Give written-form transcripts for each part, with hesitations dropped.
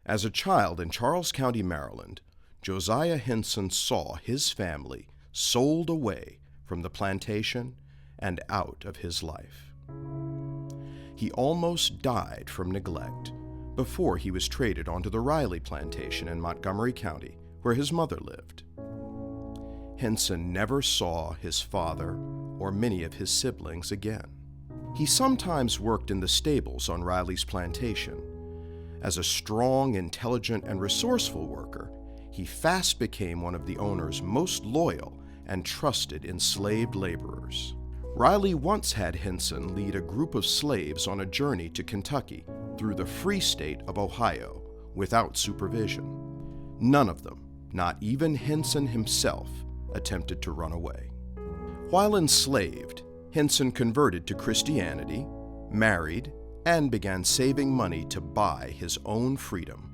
As a child in Charles County, Maryland, Josiah Henson saw his family sold away from the plantation and out of his life. He almost died from neglect before he was traded onto the Riley Plantation in Montgomery County, where his mother lived. Henson never saw his father or many of his siblings again. He sometimes worked in the stables on Riley's plantation. As a strong, intelligent, and resourceful worker, he fast became one of the owner's most loyal and trusted enslaved laborers. Riley once had Henson lead a group of slaves on a journey to Kentucky through the free state of Ohio without supervision. None of them, not even Henson himself, attempted to run away. While enslaved, Henson converted to Christianity, married, and began saving money to buy his own freedom.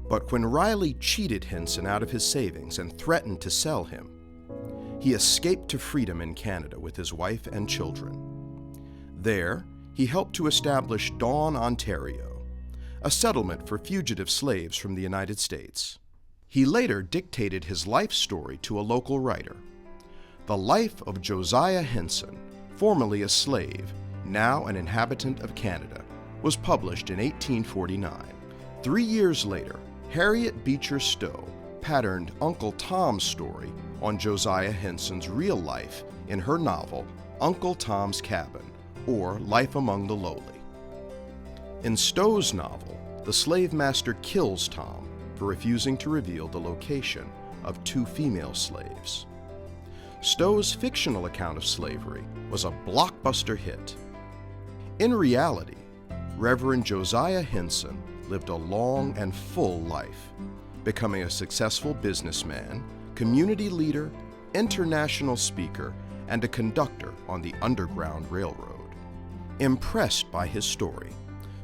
But when Riley cheated Henson out of his savings and threatened to sell him, he escaped to freedom in Canada with his wife and children. There, he helped to establish Dawn, Ontario, a settlement for fugitive slaves from the United States. He later dictated his life story to a local writer. The Life of Josiah Henson, formerly a slave, now an inhabitant of Canada, was published in 1849. 3 years later, Harriet Beecher Stowe patterned Uncle Tom's story on Josiah Henson's real life in her novel, Uncle Tom's Cabin, or Life Among the Lowly. In Stowe's novel, the slave master kills Tom for refusing to reveal the location of 2 female slaves. Stowe's fictional account of slavery was a blockbuster hit. In reality, Reverend Josiah Henson lived a long and full life, becoming a successful businessman, community leader, international speaker, and a conductor on the Underground Railroad. Impressed by his story,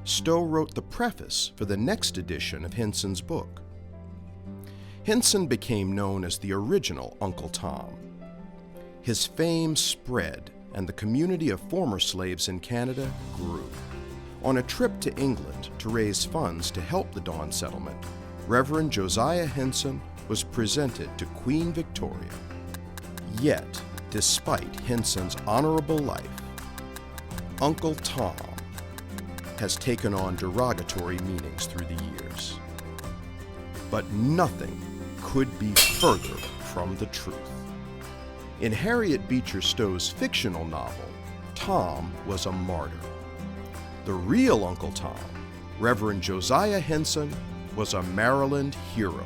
Stowe wrote the preface for the next edition of Henson's book. Henson became known as the original Uncle Tom. His fame spread, and the community of former slaves in Canada grew. On a trip to England to raise funds to help the Dawn settlement, Reverend Josiah Henson was presented to Queen Victoria. Yet, despite Henson's honorable life, Uncle Tom has taken on derogatory meanings through the years. But nothing could be further from the truth. In Harriet Beecher Stowe's fictional novel, Tom was a martyr. The real Uncle Tom, Reverend Josiah Henson, was a Maryland hero.